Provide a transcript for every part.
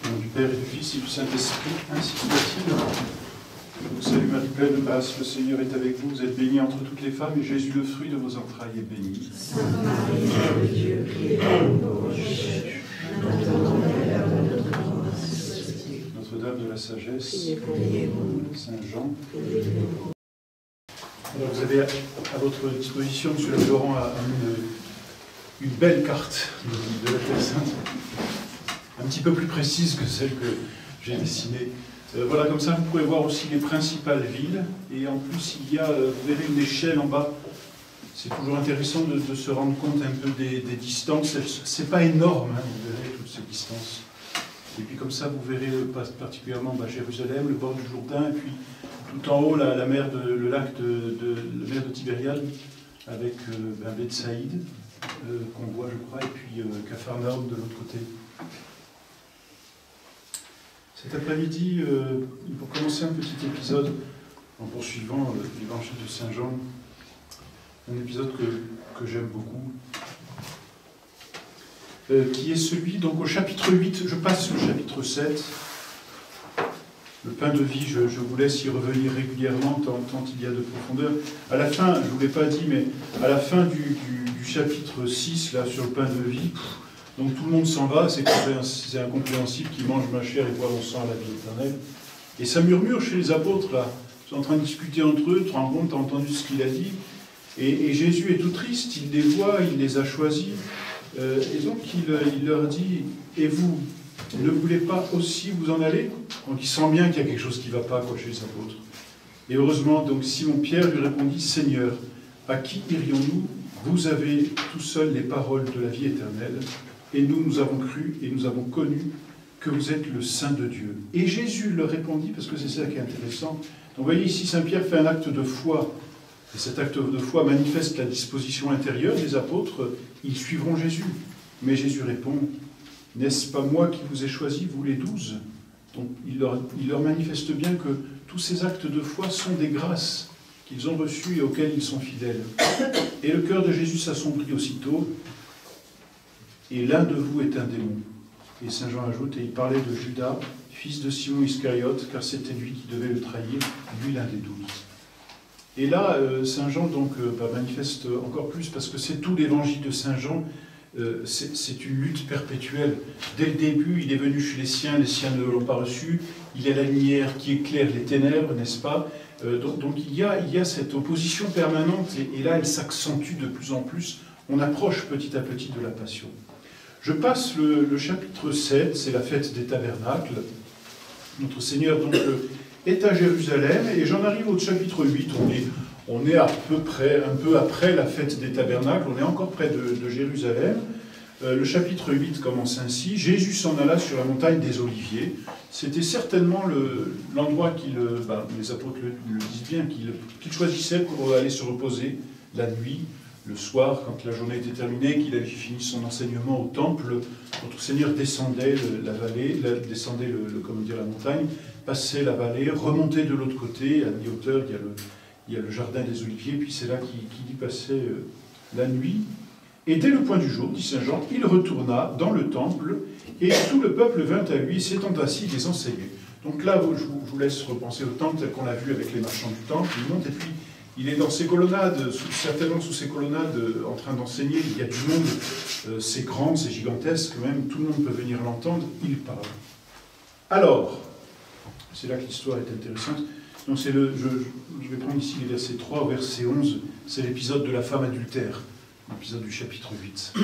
Au nom du Père et du Fils et du Saint-Esprit, ainsi soit-il. Je vous salue Marie, pleine de grâce, le Seigneur est avec vous. Vous êtes bénie entre toutes les femmes, et Jésus, le fruit de vos entrailles, est béni. Sainte Marie, Mère de Dieu, priez pour nous pauvres pécheurs, maintenant et à l'heure de notre mort. Notre-Dame de la Sagesse, Priez pour nous. Saint Jean. Priez pour nous. Alors vous avez à votre disposition, M. le Laurent a une belle carte de la Terre Sainte, un petit peu plus précise que celle que j'ai dessinée. Voilà, comme ça vous pouvez voir aussi les principales villes, et en plus il y a, vous verrez, une échelle en bas. C'est toujours intéressant de se rendre compte un peu des distances. C'est pas énorme, hein, vous verrez toutes ces distances. Et puis comme ça vous verrez particulièrement Jérusalem, le bord du Jourdain, et puis tout en haut la mer le lac la mer de Tibériade, avec Bethsaïde, qu'on voit je crois, et puis Capharnaüm de l'autre côté. Cet après-midi, pour commencer un petit épisode, en poursuivant l'évangile de Saint Jean, un épisode que j'aime beaucoup, qui est celui, donc au chapitre 8, je passe le chapitre 7, le pain de vie, je vous laisse y revenir régulièrement, tant il y a de profondeur. À la fin, je ne vous l'ai pas dit, mais à la fin du chapitre 6, là, sur le pain de vie, donc tout le monde s'en va, c'est incompréhensible qui mange ma chair et boit mon sang à la vie éternelle. Et ça murmure chez les apôtres, là. Ils sont en train de discuter entre eux, tu te rends compte, tu as entendu ce qu'il a dit. Et Jésus est tout triste, il les voit, il les a choisis. Et donc il leur dit, et vous, ne voulez pas aussi vous en aller? Donc il sent bien qu'il y a quelque chose qui ne va pas chez les apôtres. Et heureusement, donc Simon-Pierre lui répondit, Seigneur, à qui irions-nous? Vous avez tout seul les paroles de la vie éternelle. Et nous avons cru et nous avons connu que vous êtes le Saint de Dieu. Et Jésus leur répondit, parce que c'est ça qui est intéressant. Donc vous voyez ici, Saint Pierre fait un acte de foi. Et cet acte de foi manifeste la disposition intérieure des apôtres. Ils suivront Jésus. Mais Jésus répond, n'est-ce pas moi qui vous ai choisi, vous les 12? Donc il leur manifeste bien que tous ces actes de foi sont des grâces qu'ils ont reçues et auxquelles ils sont fidèles. Et le cœur de Jésus s'assombrit aussitôt. Et l'un de vous est un démon. Et Saint Jean ajoute, et il parlait de Judas, fils de Simon Iscariote, car c'était lui qui devait le trahir, lui l'un des 12. Et là, Saint Jean donc manifeste encore plus, parce que c'est tout l'évangile de Saint Jean, c'est une lutte perpétuelle. Dès le début, il est venu chez les siens ne l'ont pas reçu, il est la lumière qui éclaire les ténèbres, n'est-ce pas? Donc il y a cette opposition permanente, et là elle s'accentue de plus en plus, on approche petit à petit de la passion. Je passe le chapitre 7, c'est la fête des tabernacles. Notre Seigneur donc est à Jérusalem, et j'en arrive au chapitre 8, on est à peu près, un peu après la fête des tabernacles, on est encore près de Jérusalem. Le chapitre 8 commence ainsi, Jésus s'en alla sur la montagne des Oliviers. C'était certainement l'endroit les apôtres le disent bien, qu'il choisissait pour aller se reposer la nuit. Le soir, quand la journée était terminée, qu'il avait fini son enseignement au temple, notre Seigneur descendait la vallée, descendait la montagne, passait la vallée, remontait de l'autre côté, à mi-hauteur, il y a le jardin des Oliviers, puis c'est là qu'il y passait la nuit. Et dès le point du jour, dit Saint Jean, il retourna dans le temple, et tout le peuple vint à lui, s'étant assis, les enseignait. Donc là, je vous laisse repenser au temple tel qu'on l'a vu avec les marchands du temple, il monte, et puis il est dans ses colonnades, certainement sous ses colonnades, en train d'enseigner. Il y a du monde, c'est grand, c'est gigantesque, même tout le monde peut venir l'entendre, il parle. Alors, c'est là que l'histoire est intéressante. Donc je vais prendre ici les versets 3 au verset 11, c'est l'épisode de la femme adultère, l'épisode du chapitre 8.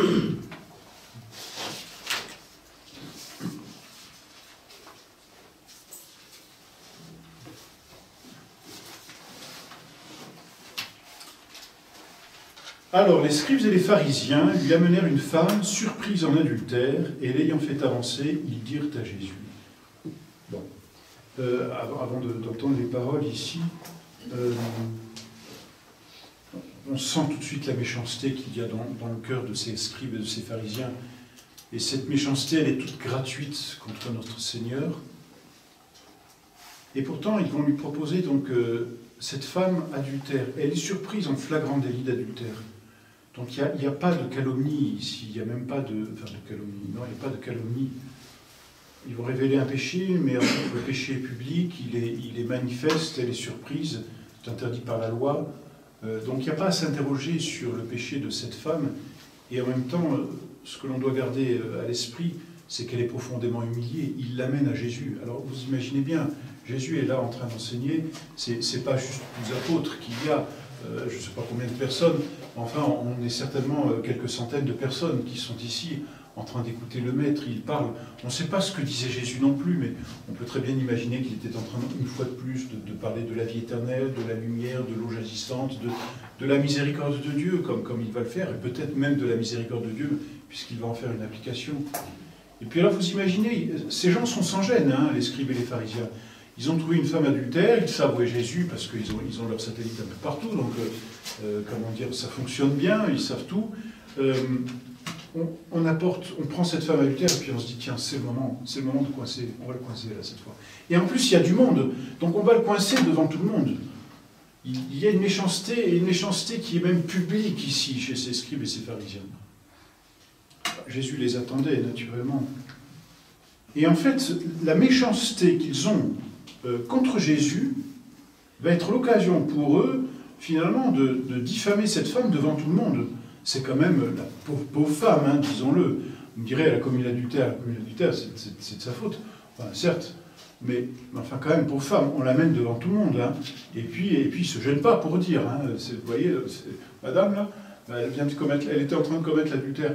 Alors, les scribes et les pharisiens lui amenèrent une femme surprise en adultère, et l'ayant fait avancer, ils dirent à Jésus. Bon, avant d'entendre les paroles ici, on sent tout de suite la méchanceté qu'il y a dans le cœur de ces scribes et de ces pharisiens. Et cette méchanceté, elle est toute gratuite contre notre Seigneur. Et pourtant, ils vont lui proposer donc cette femme adultère. Elle est surprise en flagrant délit d'adultère. Donc il n'y a pas de calomnie ici, il n'y a même pas de... Enfin, de calomnie, non, il n'y a pas de calomnie. ils vont révéler un péché, mais en fait, le péché est public, il est manifeste, elle est surprise, c'est interdit par la loi. Donc il n'y a pas à s'interroger sur le péché de cette femme, et en même temps, ce que l'on doit garder à l'esprit, c'est qu'elle est profondément humiliée. Il l'amène à Jésus. Alors vous imaginez bien, Jésus est là en train d'enseigner, c'est pas juste les apôtres qu'il y a, je ne sais pas combien de personnes, enfin on est certainement quelques centaines de personnes qui sont ici en train d'écouter le maître, il parle. On ne sait pas ce que disait Jésus non plus, mais on peut très bien imaginer qu'il était en train, une fois de plus, de parler de la vie éternelle, de la lumière, de l'eau jaillissante, de la miséricorde de Dieu, comme il va le faire, et peut-être même de la miséricorde de Dieu, puisqu'il va en faire une application. Et puis alors, vous imaginez, ces gens sont sans gêne, hein, les scribes et les pharisiens. Ils ont trouvé une femme adultère, ils savent où est Jésus, parce qu'ils ont leur satellite un peu partout, donc, comment dire, ça fonctionne bien, ils savent tout. On prend cette femme adultère, et puis on se dit, tiens, c'est le moment de coincer, on va le coincer là, cette fois. Et en plus, il y a du monde, donc on va le coincer devant tout le monde. Il y a une méchanceté qui est même publique ici, chez ces scribes et ces pharisiens. Jésus les attendait, naturellement. Et en fait, la méchanceté qu'ils ont contre Jésus va être l'occasion pour eux, finalement, de diffamer cette femme devant tout le monde. C'est quand même la pauvre femme, hein, disons-le. On dirait, elle a commis l'adultère, c'est de sa faute. Enfin, certes, mais enfin, quand même, pauvre femme, on l'amène devant tout le monde. Hein. Et puis, il ne se gêne pas pour dire. Hein, vous voyez, madame, là, elle était en train de commettre l'adultère.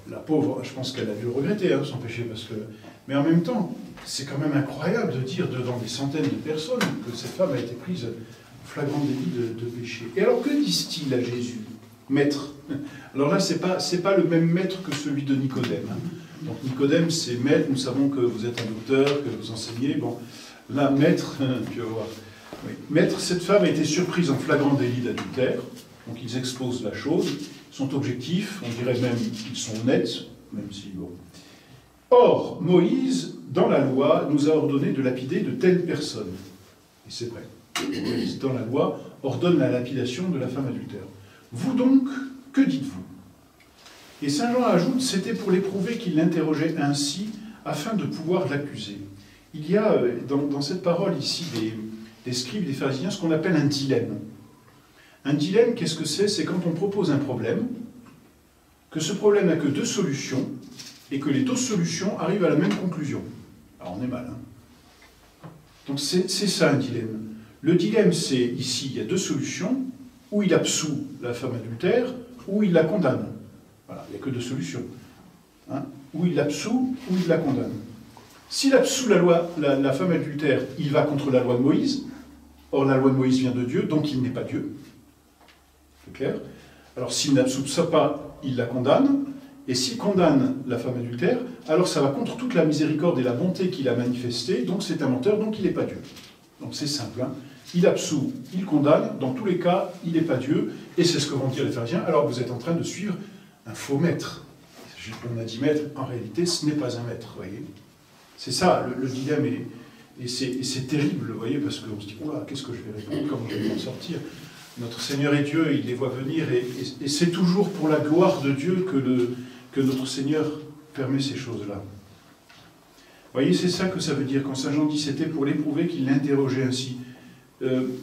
La pauvre, je pense qu'elle a dû le regretter, hein, son péché, parce que... Mais en même temps, c'est quand même incroyable de dire devant des centaines de personnes que cette femme a été prise en flagrant délit de péché. Et alors, que disent-ils à Jésus? Maître. Alors là, c'est pas le même maître que celui de Nicodème. Hein. Donc Nicodème, c'est maître, nous savons que vous êtes un docteur, que vous enseignez. Bon, là, maître, tu vas voir. Oui. Maître, cette femme a été surprise en flagrant délit d'adultère. Donc ils exposent la chose, sont objectifs, on dirait même qu'ils sont honnêtes, même si bon. Or, Moïse, dans la loi, nous a ordonné de lapider de telles personnes. Et c'est vrai. Moïse, dans la loi, ordonne la lapidation de la femme adultère. Vous donc, que dites-vous? Et saint Jean ajoute, c'était pour l'éprouver qu'il l'interrogeait ainsi, afin de pouvoir l'accuser. Il y a dans cette parole ici des scribes, des pharisiens, ce qu'on appelle un dilemme. Un dilemme, qu'est-ce que c'est? C'est quand on propose un problème, que ce problème n'a que deux solutions, et que les deux solutions arrivent à la même conclusion. Alors on est mal, hein? Donc c'est ça un dilemme. Le dilemme, c'est ici, il y a deux solutions, ou il absout la femme adultère, ou il la condamne. Voilà, il n'y a que deux solutions. Hein? Ou il l'absout, ou il la condamne. S'il absout la femme adultère, il va contre la loi de Moïse. Or, la loi de Moïse vient de Dieu, donc il n'est pas Dieu. C'est clair? Alors, s'il n'absout ça pas, il la condamne. Et s'il condamne la femme adultère, alors ça va contre toute la miséricorde et la bonté qu'il a manifestée, donc c'est un menteur, donc il n'est pas Dieu. Donc c'est simple, hein? Il absout, il condamne, dans tous les cas, il n'est pas Dieu, et c'est ce que vont dire les pharisiens, alors vous êtes en train de suivre un faux maître. On a dit maître, en réalité, ce n'est pas un maître, vous voyez. C'est ça, le dilemme, et c'est terrible, vous voyez, parce qu'on se dit, oh là, qu'est-ce que je vais répondre, comment je vais m'en sortir? Notre Seigneur est Dieu, il les voit venir, et c'est toujours pour la gloire de Dieu que notre Seigneur permet ces choses-là. Vous voyez, c'est ça que ça veut dire, quand saint Jean dit, c'était pour l'éprouver qu'il l'interrogeait ainsi.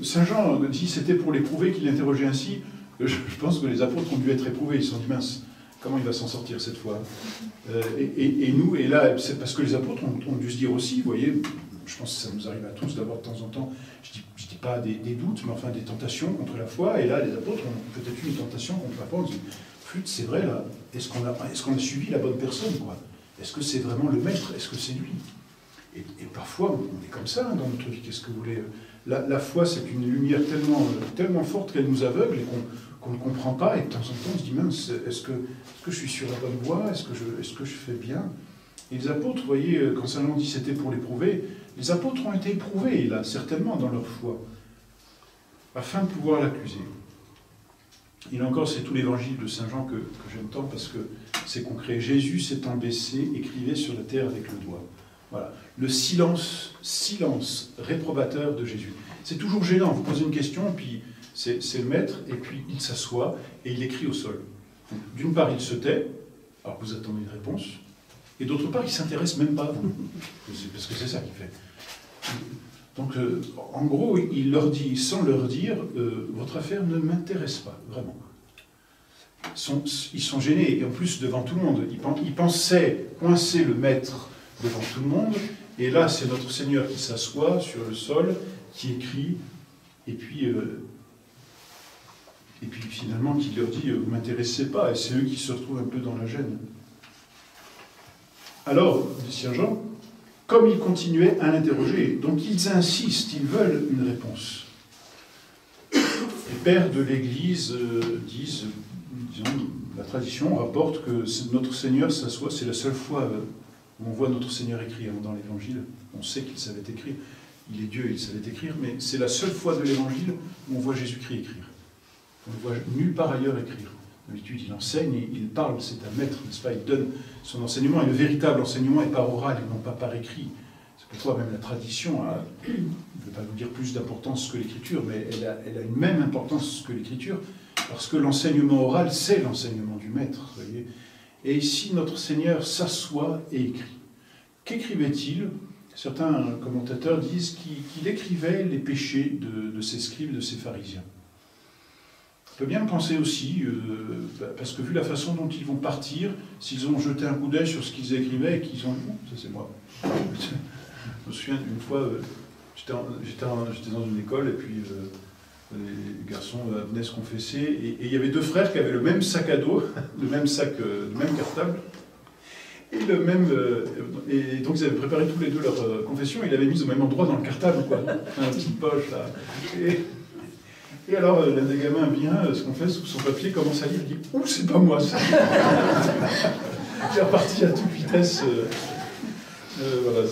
Saint Jean dit c'était pour l'éprouver qu'il l'interrogeait ainsi. Je pense que les apôtres ont dû être éprouvés. Ils se sont dit mince, comment il va s'en sortir cette fois? Et nous, et là, c'est parce que les apôtres ont dû se dire aussi, vous voyez, je pense que ça nous arrive à tous d'avoir de temps en temps, je dis pas des doutes, mais enfin des tentations contre la foi. Et là, les apôtres ont peut-être eu une tentation contre la foi. On se dit, flûte, c'est vrai là, est-ce qu'on a suivi la bonne personne, quoi? Est-ce que c'est vraiment le maître? Est-ce que c'est lui? Et parfois, on est comme ça hein, dans notre vie. Qu'est-ce que vous voulez? La foi, c'est une lumière tellement forte qu'elle nous aveugle et qu'on ne comprend pas. Et de temps en temps, on se dit, mince, est-ce que je suis sur la bonne voie? Est-ce que je fais bien? Et les apôtres, vous voyez, quand saint Jean dit c'était pour l'éprouver, les apôtres ont été éprouvés, là, certainement, dans leur foi, afin de pouvoir l'accuser. Et là encore, c'est tout l'évangile de saint Jean que j'aime tant, parce que c'est concret. Jésus s'étant baissé, écrivait sur la terre avec le doigt. Voilà. Le silence réprobateur de Jésus. C'est toujours gênant. Vous posez une question, puis c'est le maître, et puis il s'assoit et il écrit au sol. D'une part, il se tait, alors vous attendez une réponse, Et d'autre part, il ne s'intéresse même pas à vous. Parce que c'est ça qu'il fait. Donc, en gros, il leur dit, sans leur dire, votre affaire ne m'intéresse pas, vraiment. Ils sont gênés, et en plus devant tout le monde. Ils pensaient coincer le maître devant tout le monde, et là, c'est notre Seigneur qui s'assoit sur le sol, qui écrit, et puis finalement, qui leur dit, vous ne m'intéressez pas, et c'est eux qui se retrouvent un peu dans la gêne. Alors, dit Saint Jean, comme ils continuaient à l'interroger, donc ils insistent, ils veulent une réponse. Les pères de l'Église disons, la tradition rapporte que notre Seigneur s'assoit, c'est la seule fois où on voit notre Seigneur écrire dans l'Évangile. On sait qu'il savait écrire, il est Dieu, il savait écrire, mais c'est la seule fois de l'Évangile où on voit Jésus-Christ écrire. On ne voit nulle part ailleurs écrire. D'habitude, il enseigne, il parle, c'est un maître, n'est-ce pas? Il donne son enseignement, et le véritable enseignement est par oral et non pas par écrit. C'est pourquoi même la tradition a, je ne vais pas vous dire plus d'importance que l'écriture, mais elle a une même importance que l'écriture, parce que l'enseignement oral, c'est l'enseignement du maître. Voyez. Et ici, notre Seigneur s'assoit et écrit. Qu'écrivait-il? Certains commentateurs disent qu'il écrivait les péchés de ses scribes, de ses pharisiens. On peut bien le penser aussi, parce que vu la façon dont ils vont partir, s'ils ont jeté un coup d'œil sur ce qu'ils écrivaient et qu'ils ont dit, ça c'est moi. Je me souviens d'une fois, j'étais dans une école et puis les garçons venaient se confesser et il y avait deux frères qui avaient le même sac à dos, le même cartable, et et donc ils avaient préparé tous les deux leur confession et ils l'avaient mise au même endroit dans le cartable, quoi, dans la petite poche là. Et alors, l'un des gamins vient, se confesse sous son papier, commence à lire, il dit « Ouh, c'est pas moi, ça !» Il est reparti à toute vitesse. Voilà,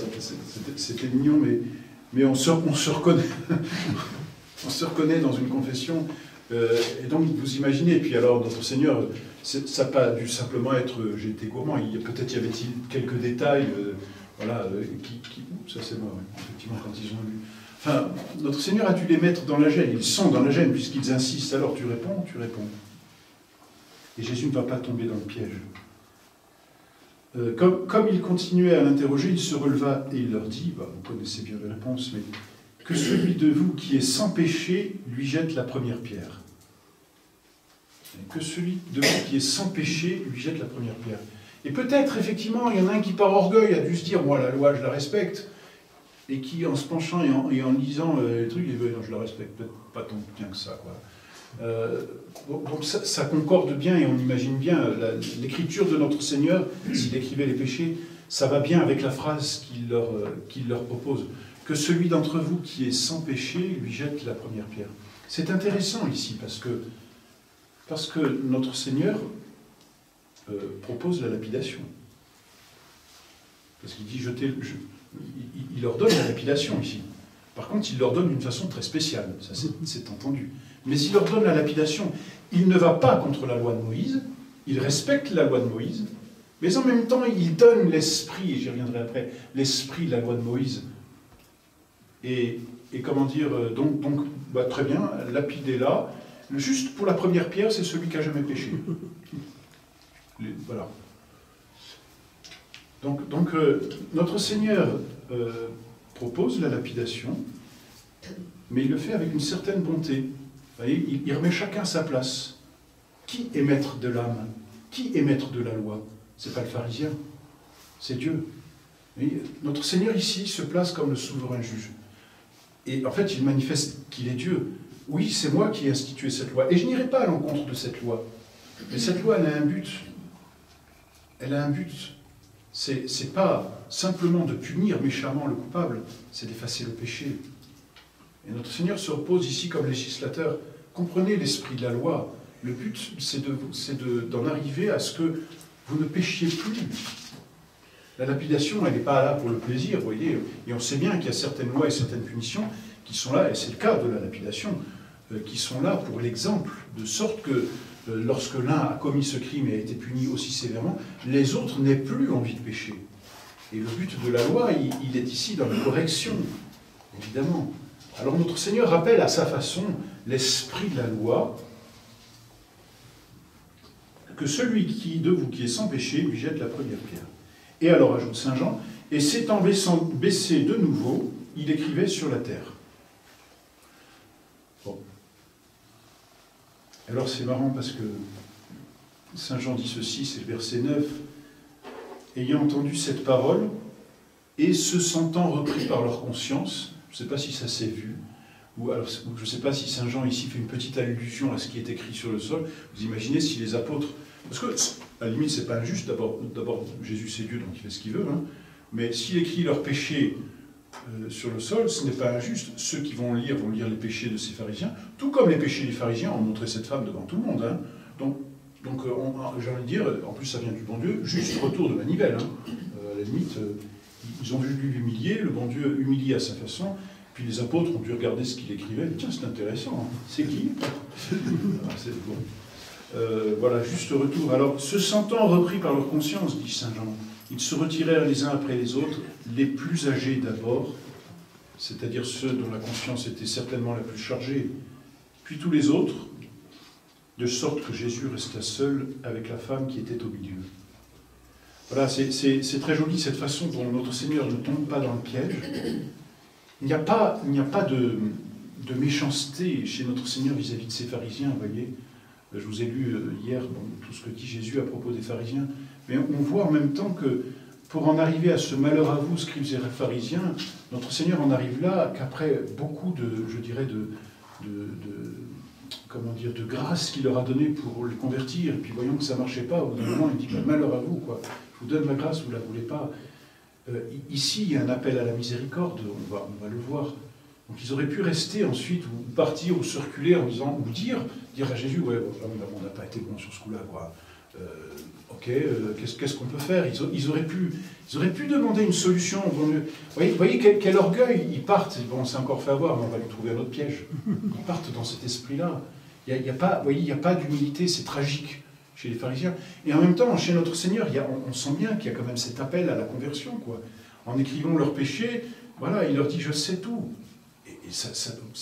c'était mignon, mais on se reconnaît. On se reconnaît dans une confession. Et donc, vous imaginez, et puis alors, notre Seigneur, ça n'a pas dû simplement être « j'ai été gourmand », peut-être y avait-il quelques détails, voilà, ça c'est moi, ouais, effectivement, quand ils ont lu. Enfin, notre Seigneur a dû les mettre dans la gêne. Ils sont dans la gêne puisqu'ils insistent. Alors tu réponds, tu réponds. Et Jésus ne va pas tomber dans le piège. Comme il continuait à l'interroger, il se releva et il leur dit, vous connaissez bien la réponse, mais que celui de vous qui est sans péché lui jette la première pierre. Que celui de vous qui est sans péché lui jette la première pierre. Et peut-être, effectivement, il y en a un qui par orgueil a dû se dire, moi la loi je la respecte. Et qui, en se penchant et en lisant les trucs, il dit non, je la respecte peut-être pas tant bien que ça, quoi. Donc ça concorde bien, et on imagine bien l'écriture de notre Seigneur, s'il écrivait les péchés, ça va bien avec la phrase qu'il leur propose. Que celui d'entre vous qui est sans péché lui jette la première pierre. C'est intéressant ici, parce que notre Seigneur propose la lapidation. Parce qu'il dit il leur donne la lapidation ici. Par contre, il leur donne d'une façon très spéciale, ça c'est entendu. Mais il leur donne la lapidation. Il ne va pas contre la loi de Moïse, il respecte la loi de Moïse, mais en même temps, il donne l'esprit, et j'y reviendrai après, l'esprit de la loi de Moïse. Et comment dire, donc très bien, lapidez-la. Juste pour la première pierre, c'est celui qui n'a jamais péché. Voilà. Donc notre Seigneur propose la lapidation, mais il le fait avec une certaine bonté. Vous voyez, il remet chacun à sa place. Qui est maître de l'âme? Qui est maître de la loi? Ce n'est pas le pharisien, c'est Dieu. Et notre Seigneur ici se place comme le souverain juge. Et en fait, il manifeste qu'il est Dieu. Oui, c'est moi qui ai institué cette loi. Et je n'irai pas à l'encontre de cette loi. Mais cette loi, elle a un but. Elle a un but. C'est pas simplement de punir méchamment le coupable, c'est d'effacer le péché. Et notre Seigneur se repose ici comme législateur. Comprenez l'esprit de la loi. Le but, c'est d'en arriver à ce que vous ne péchiez plus. La lapidation, elle n'est pas là pour le plaisir, vous voyez. Et on sait bien qu'il y a certaines lois et certaines punitions qui sont là, et c'est le cas de la lapidation, qui sont là pour l'exemple, de sorte que lorsque l'un a commis ce crime et a été puni aussi sévèrement, les autres n'aient plus envie de pécher. Et le but de la loi, il est ici dans la correction, évidemment. Alors notre Seigneur rappelle à sa façon l'esprit de la loi, que celui de vous qui est sans péché lui jette la première pierre. Et alors, ajoute Saint Jean, et s'étant baissé de nouveau, il écrivait sur la terre. Bon. Alors c'est marrant parce que Saint Jean dit ceci, c'est le verset 9, ayant entendu cette parole, et se sentant repris par leur conscience, je ne sais pas si ça s'est vu, ou alors je ne sais pas si Saint Jean ici fait une petite allusion à ce qui est écrit sur le sol. Vous imaginez si les apôtres, parce que à la limite c'est pas injuste, d'abord Jésus c'est Dieu donc il fait ce qu'il veut, hein, mais s'il écrit leurs péchés sur le sol, ce n'est pas injuste. Ceux qui vont lire les péchés de ces pharisiens, tout comme les péchés des pharisiens ont montré cette femme devant tout le monde. Hein. Donc j'ai envie de dire, en plus ça vient du bon Dieu, juste retour de manivelle. Hein. À la limite, ils ont voulu l'humilier, le bon Dieu humilie à sa façon, puis les apôtres ont dû regarder ce qu'il écrivait, tiens c'est intéressant, hein. C'est qui c'est bon. Voilà, juste retour. Alors, se sentant repris par leur conscience, dit Saint Jean, ils se retirèrent les uns après les autres, les plus âgés d'abord, c'est-à-dire ceux dont la conscience était certainement la plus chargée, puis tous les autres, de sorte que Jésus resta seul avec la femme qui était au milieu. Voilà, c'est très joli cette façon dont notre Seigneur ne tombe pas dans le piège. Il n'y a pas de méchanceté chez notre Seigneur vis-à-vis de ces pharisiens, vous voyez. Je vous ai lu hier tout ce que dit Jésus à propos des pharisiens, mais on voit en même temps que pour en arriver à ce malheur à vous, scribes et pharisiens, notre Seigneur en arrive là qu'après beaucoup de grâce qu'il leur a donnée pour les convertir, et puis voyons que ça ne marchait pas, au bout d'un moment il dit malheur à vous, quoi. Je vous donne ma grâce, vous ne la voulez pas. Ici, il y a un appel à la miséricorde, on va le voir. Donc ils auraient pu rester ensuite, ou partir, ou circuler en disant, ou dire à Jésus, ouais, on n'a pas été bon sur ce coup-là, quoi. Ok, qu'est-ce qu'on peut faire? Ils auraient pu demander une solution. Vous voyez quel orgueil, ils partent, bon, on s'est encore fait avoir, mais on va lui trouver un autre piège. Ils partent dans cet esprit-là. Il n'y a pas d'humilité, c'est tragique chez les pharisiens. Et en même temps, chez notre Seigneur, on sent bien qu'il y a quand même cet appel à la conversion, quoi. En écrivant leurs péchés, voilà, il leur dit « je sais tout ». Et ça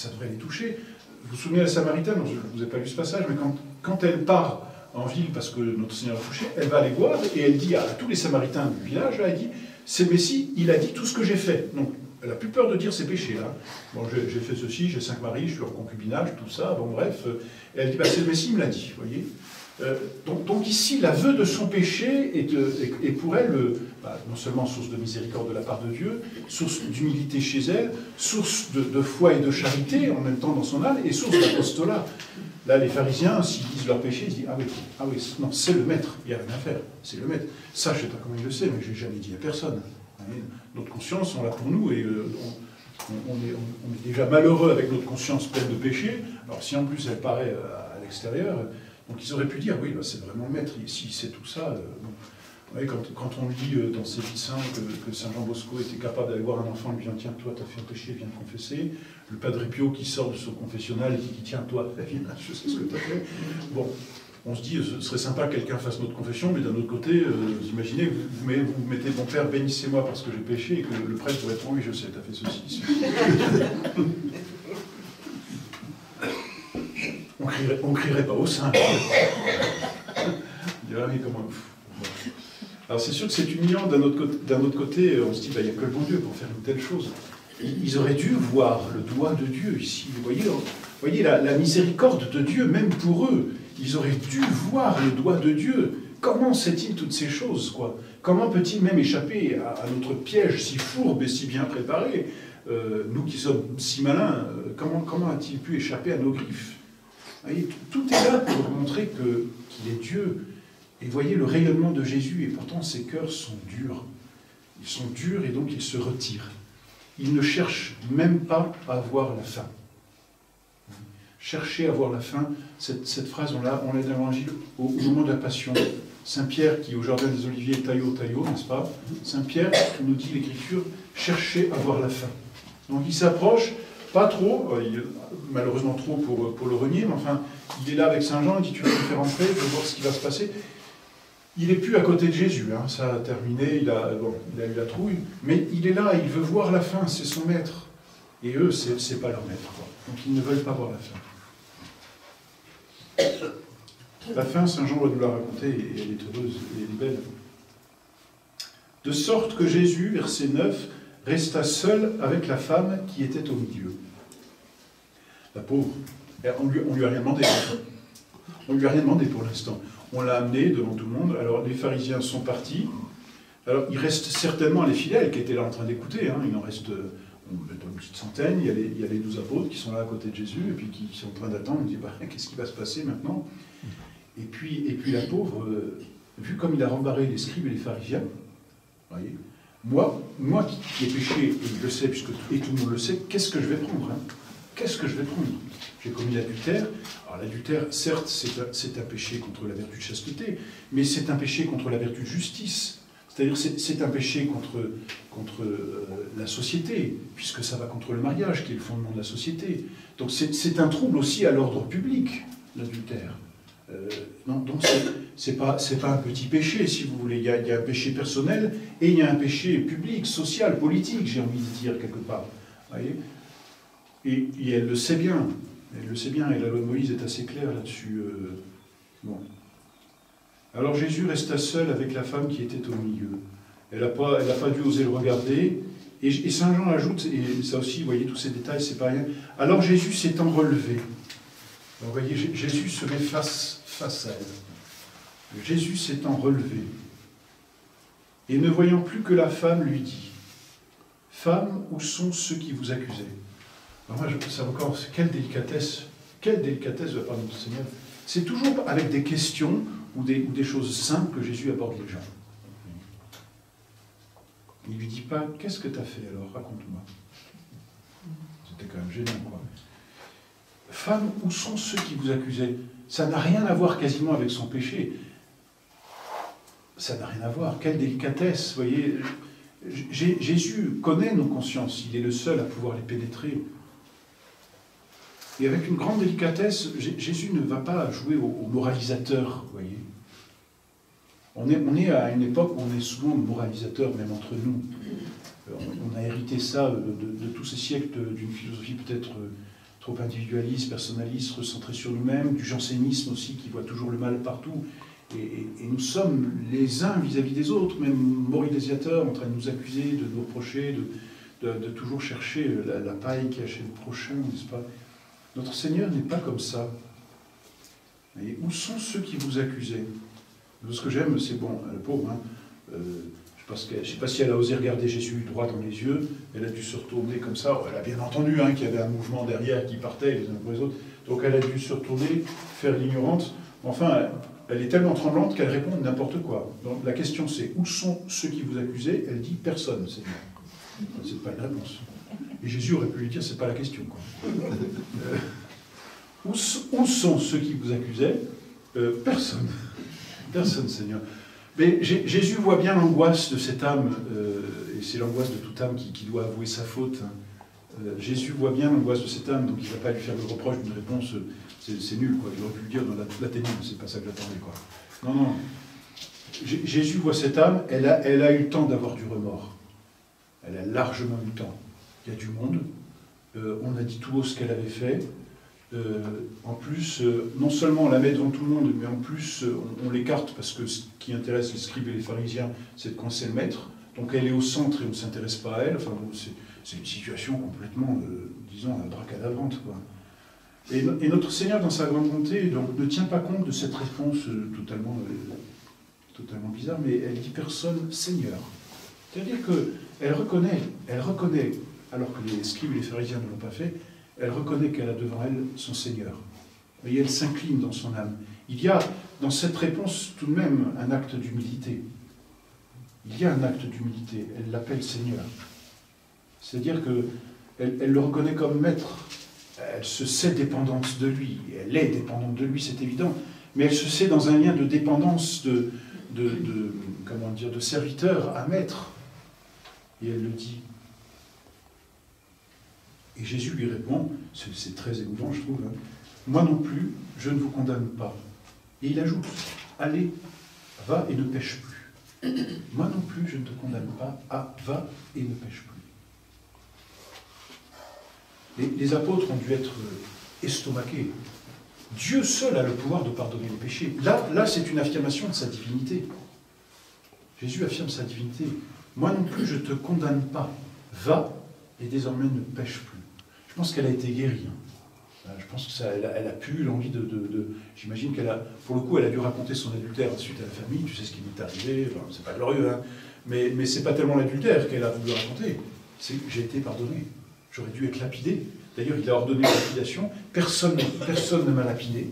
devrait les toucher. Vous vous souvenez de la Samaritaine, je ne vous ai pas lu ce passage, mais quand elle part en ville parce que notre Seigneur l'a touché, elle va les voir et elle dit à tous les Samaritains du village, elle dit « c'est le Messie, il a dit tout ce que j'ai fait ». Donc, elle n'a plus peur de dire ses péchés, là. Bon, j'ai fait ceci, j'ai 5 maris, je suis en concubinage, tout ça, bon bref. Et elle dit, bah, c'est le Messie, il me l'a dit, vous voyez. Donc ici, l'aveu de son péché est pour elle non seulement source de miséricorde de la part de Dieu, source d'humilité chez elle, source de foi et de charité en même temps dans son âme, et source d'apostolat. Là, les pharisiens, s'ils disent leur péché, ils disent ah oui, non, c'est le maître, il n'y a rien à faire, c'est le maître. Ça, je ne sais pas comment il le sait, mais je n'ai jamais dit à personne. Notre conscience, on l'a pour nous, et on est déjà malheureux avec notre conscience pleine de péché. Alors si en plus elle paraît à l'extérieur, donc ils auraient pu dire, oui, bah, c'est vraiment le maître, si c'est tout ça. Bon. Vous voyez, quand on lit dans ces vies saints que Saint Jean Bosco était capable d'aller voir un enfant, lui dire, tiens, toi, tu as fait un péché, viens te confesser. Le Padre Pio qui sort de son confessionnal et qui dit, tiens, toi, viens, je sais ce que tu as fait. Bon, on se dit, ce serait sympa que quelqu'un fasse notre confession, mais d'un autre côté, vous imaginez, vous mettez, mon père, bénissez-moi parce que j'ai péché, et que le prêtre vous répond, oui, je sais, tu as fait ceci. On crierait pas au sein. On dirait, mais comment... Alors c'est sûr que c'est humiliant, d'un autre côté, on se dit, il n'y a que le bon Dieu pour faire une telle chose. Ils auraient dû voir le doigt de Dieu ici. Vous voyez la miséricorde de Dieu, même pour eux. Ils auraient dû voir le doigt de Dieu. Comment sait-il toutes ces choses, quoi? Comment peut-il même échapper à notre piège si fourbe et si bien préparé? Nous qui sommes si malins, comment a-t-il pu échapper à nos griffes? Vous voyez, tout est là pour montrer qu'il est Dieu. Et voyez le rayonnement de Jésus, et pourtant ses cœurs sont durs. Ils sont durs et donc ils se retirent. Ils ne cherchent même pas à voir la fin. Chercher à voir la fin, cette phrase, on l'a dans l'Évangile au moment de la Passion. Saint Pierre, qui au Jardin des Oliviers, taillot, n'est-ce pas? Saint Pierre nous dit l'Écriture, cherchez à voir la fin. Donc il s'approche, pas trop, malheureusement trop pour le renier, mais enfin, il est là avec Saint Jean, il dit tu vas me faire entrer, je veux voir ce qui va se passer. Il n'est plus à côté de Jésus, hein, ça a terminé, il a eu la trouille, mais il est là, il veut voir la fin, c'est son maître. Et eux, c'est pas leur maître, quoi. Donc ils ne veulent pas voir la fin. La fin, Saint Jean va nous la raconter, et elle est heureuse, et elle est belle. De sorte que Jésus, verset 9, resta seul avec la femme qui était au milieu. La pauvre, on lui a rien demandé. On lui a rien demandé pour l'instant. On l'a amené devant tout le monde. Alors les pharisiens sont partis. Alors il reste certainement les fidèles qui étaient là en train d'écouter. Hein. Il en reste une petite centaine. Il y a les 12 apôtres qui sont là à côté de Jésus et puis qui sont en train d'attendre. On dit qu'est-ce qui va se passer maintenant? Et puis la pauvre, vu comme il a rembarré les scribes et les pharisiens, voyez, moi qui ai péché, et je le sais, et tout le monde le sait, qu'est-ce que je vais prendre, hein? Qu'est-ce que je vais prendre? J'ai commis l'adultère. Alors l'adultère, certes, c'est un péché contre la vertu de chasteté, mais c'est un péché contre la vertu de justice. C'est-à-dire c'est un péché contre la société, puisque ça va contre le mariage, qui est le fondement de la société. Donc c'est un trouble aussi à l'ordre public, l'adultère. Donc c'est pas un petit péché, si vous voulez. Il y a un péché personnel et il y a un péché public, social, politique, j'ai envie de dire quelque part. Voyez, et elle le sait bien. Elle le sait bien, et la loi de Moïse est assez claire là-dessus. Bon. Alors Jésus resta seul avec la femme qui était au milieu. Elle n'a pas dû oser le regarder. Et Saint Jean ajoute, et ça aussi, vous voyez, tous ces détails, c'est pas rien. Alors Jésus s'étant relevé. Alors, vous voyez, Jésus se met face à elle. Jésus s'étant relevé. Et ne voyant plus que la femme, lui dit, « Femme, où sont ceux qui vous accusaient ?» Alors moi, ça encore, quelle délicatesse de la part de notre Seigneur. C'est toujours avec des questions ou des choses simples que Jésus aborde les gens. Il ne lui dit pas, qu'est-ce que tu as fait alors, raconte-moi. C'était quand même gênant, quoi. Femme, où sont ceux qui vous accusaient? Ça n'a rien à voir quasiment avec son péché. Ça n'a rien à voir. Quelle délicatesse, vous voyez. Jésus connaît nos consciences, il est le seul à pouvoir les pénétrer. Et avec une grande délicatesse, Jésus ne va pas jouer au moralisateur, vous voyez. On est à une époque où on est souvent moralisateur, même entre nous. On a hérité ça de tous ces siècles d'une philosophie peut-être trop individualiste, personnaliste, recentrée sur nous-mêmes, du jansénisme aussi, qui voit toujours le mal partout. Et nous sommes les uns vis-à-vis des autres, même moralisateurs, en train de nous accuser, de nous reprocher, de toujours chercher la paille qui a chez le prochain, n'est-ce pas? Notre Seigneur n'est pas comme ça. Et où sont ceux qui vous accusaient? Ce que j'aime, c'est bon, la pauvre, hein, je ne sais pas si elle a osé regarder Jésus droit dans les yeux, elle a dû se retourner comme ça, elle a bien entendu hein, qu'il y avait un mouvement derrière qui partait les uns après les autres, donc elle a dû se retourner, faire l'ignorante, enfin, elle est tellement tremblante qu'elle répond n'importe quoi. Donc la question c'est, où sont ceux qui vous accusaient? Elle dit personne, Seigneur. C'est pas une réponse. Et Jésus aurait pu lui dire, c'est pas la question, quoi. Où sont ceux qui vous accusaient? Personne. Personne, Seigneur. Mais Jésus voit bien l'angoisse de cette âme, et c'est l'angoisse de toute âme qui doit avouer sa faute. Jésus voit bien l'angoisse de cette âme, donc il ne va pas lui faire le reproche d'une réponse, c'est nul, quoi. Il aurait pu le dire dans la ténèbre, c'est pas ça que j'attendais, quoi. Non, non. Jésus voit cette âme, elle a eu le temps d'avoir du remords. Elle a largement eu le temps. Il y a du monde, on a dit tout haut ce qu'elle avait fait. En plus, non seulement on la met devant tout le monde, mais en plus on l'écarte parce que ce qui intéresse les scribes et les pharisiens, c'est de coincer le maître. Donc elle est au centre et on ne s'intéresse pas à elle. Enfin, bon, c'est une situation complètement, disons, abracadabrante, quoi. Et notre Seigneur, dans sa grande bonté, donc, ne tient pas compte de cette réponse totalement bizarre, mais elle dit personne Seigneur. C'est-à-dire qu'elle reconnaît, alors que les scribes et les pharisiens ne l'ont pas fait, elle reconnaît qu'elle a devant elle son Seigneur. Et elle s'incline dans son âme. Il y a dans cette réponse tout de même un acte d'humilité. Il y a un acte d'humilité. Elle l'appelle Seigneur. C'est-à-dire qu'elle le reconnaît comme maître. Elle se sait dépendante de lui. Elle est dépendante de lui, c'est évident. Mais elle se sait dans un lien de dépendance, de serviteur à maître. Et elle le dit. Et Jésus lui répond, c'est très émouvant, je trouve, hein, moi non plus, je ne vous condamne pas. Et il ajoute, allez, va et ne pêche plus. Moi non plus, je ne te condamne pas, va et ne pêche plus. Les apôtres ont dû être estomaqués. Dieu seul a le pouvoir de pardonner les péchés. Là c'est une affirmation de sa divinité. Jésus affirme sa divinité. Moi non plus, je ne te condamne pas. Va, et désormais ne pêche plus. Je pense qu'elle a été guérie. Je pense que elle a pu l'envie de j'imagine qu'elle a, pour le coup, elle a dû raconter son adultère ensuite à la famille. Tu sais ce qui m'est arrivé. Enfin, c'est pas glorieux, hein. Mais c'est pas tellement l'adultère qu'elle a voulu raconter. C'est que j'ai été pardonné. J'aurais dû être lapidé. D'ailleurs, il a ordonné la lapidation. Personne ne m'a lapidé.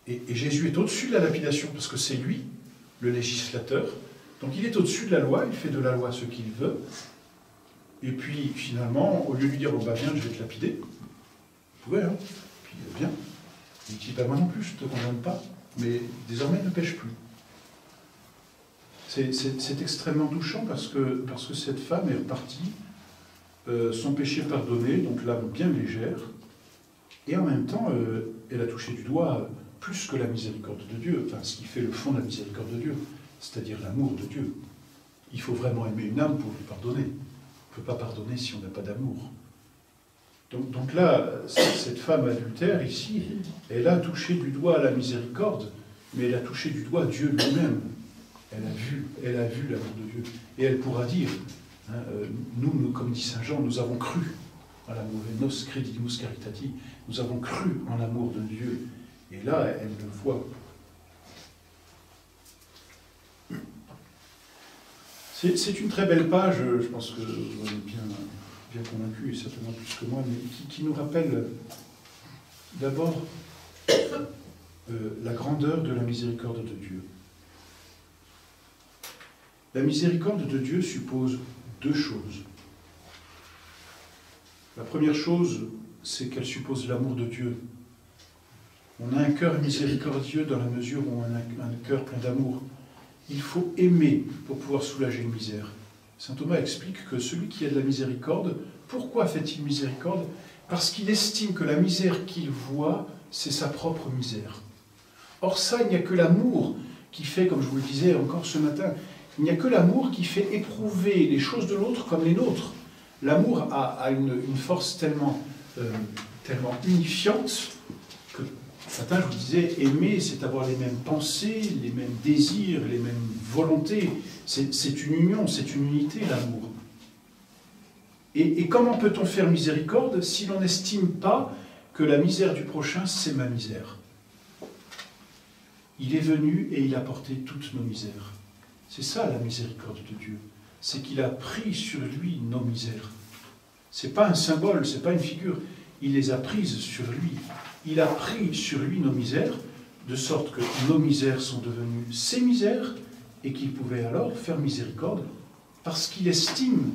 Et Jésus est au-dessus de la lapidation parce que c'est lui, le législateur. Donc il est au-dessus de la loi. Il fait de la loi ce qu'il veut. Et puis finalement, au lieu de lui dire bon bah viens, je vais te lapider. Vous pouvez, hein. Puis viens. Il dit bah moi non plus, je ne te condamne pas. Mais désormais ne pêche plus. C'est extrêmement touchant parce que cette femme est repartie, son péché pardonné, donc l'âme bien légère, et en même temps, elle a touché du doigt plus que la miséricorde de Dieu, enfin ce qui fait le fond de la miséricorde de Dieu, c'est-à-dire l'amour de Dieu. Il faut vraiment aimer une âme pour lui pardonner. On ne peut pas pardonner si on n'a pas d'amour. Donc là, cette femme adultère, ici, elle a touché du doigt la miséricorde, mais elle a touché du doigt Dieu lui-même. Elle a vu l'amour de Dieu. Et elle pourra dire, hein, nous, comme dit Saint Jean, nous avons cru en l'amour, nos credimus caritati, nous avons cru en l'amour de Dieu. Et là, elle le voit. C'est une très belle page, je pense que vous en êtes bien convaincu, et certainement plus que moi, mais qui nous rappelle d'abord la grandeur de la miséricorde de Dieu. La miséricorde de Dieu suppose deux choses. La première chose, c'est qu'elle suppose l'amour de Dieu. On a un cœur miséricordieux dans la mesure où on a un cœur plein d'amour. Il faut aimer pour pouvoir soulager une misère. Saint Thomas explique que celui qui a de la miséricorde, pourquoi fait-il miséricorde? Parce qu'il estime que la misère qu'il voit, c'est sa propre misère. Or ça, il n'y a que l'amour qui fait, comme je vous le disais encore ce matin, il n'y a que l'amour qui fait éprouver les choses de l'autre comme les nôtres. L'amour a une force tellement unifiante que, ce matin, je vous disais, aimer, c'est avoir les mêmes pensées, les mêmes désirs, les mêmes volontés. C'est une union, c'est une unité, l'amour. Et comment peut-on faire miséricorde si l'on n'estime pas que la misère du prochain, c'est ma misère? Il est venu et il a porté toutes nos misères. C'est ça la miséricorde de Dieu. C'est qu'il a pris sur lui nos misères. Ce n'est pas un symbole, ce n'est pas une figure. Il les a prises sur lui. Il a pris sur lui nos misères, de sorte que nos misères sont devenues ses misères, et qu'il pouvait alors faire miséricorde, parce qu'il estime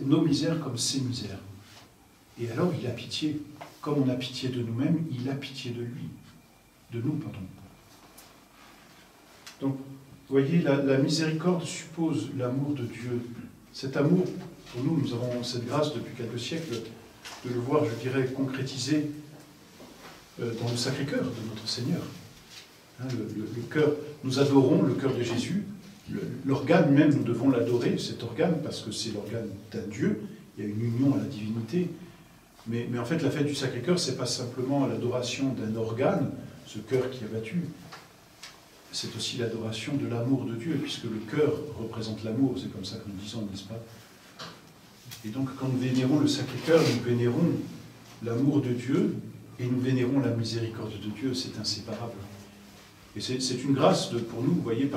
nos misères comme ses misères. Et alors il a pitié. Comme on a pitié de nous-mêmes, il a pitié de lui. De nous, pardon. Donc, vous voyez, la miséricorde suppose l'amour de Dieu. Cet amour, pour nous, nous avons cette grâce depuis quelques siècles de le voir, je dirais, concrétisé dans le Sacré-Cœur de notre Seigneur. Hein, le cœur, nous adorons le cœur de Jésus. L'organe même, nous devons l'adorer, cet organe, parce que c'est l'organe d'un Dieu. Il y a une union à la divinité. Mais en fait, la fête du Sacré-Cœur, ce n'est pas simplement l'adoration d'un organe, ce cœur qui est battu. C'est aussi l'adoration de l'amour de Dieu, puisque le cœur représente l'amour, c'est comme ça que nous disons, n'est-ce pas? Et donc, quand nous vénérons le Sacré-Cœur, nous vénérons l'amour de Dieu, et nous vénérons la miséricorde de Dieu, c'est inséparable. Et c'est une grâce pour nous, vous voyez,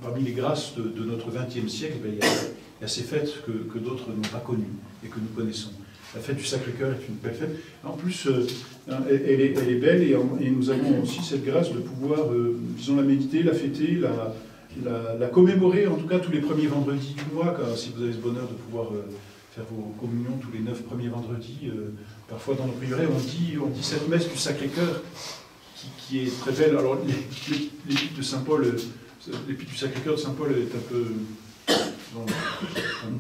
parmi les grâces de notre XXe siècle, il y a ces fêtes que d'autres n'ont pas connues, et que nous connaissons. La fête du Sacré-Cœur est une belle fête. En plus, elle est belle et nous avons aussi cette grâce de pouvoir, disons, la méditer, la fêter, la commémorer, en tout cas tous les premiers vendredis du mois, car si vous avez ce bonheur de pouvoir faire vos communions tous les 9 premiers vendredis. Parfois dans nos prieurés, on dit cette messe du Sacré-Cœur qui est très belle. Alors l'épître de Saint Paul, l'épître du Sacré-Cœur de Saint Paul est un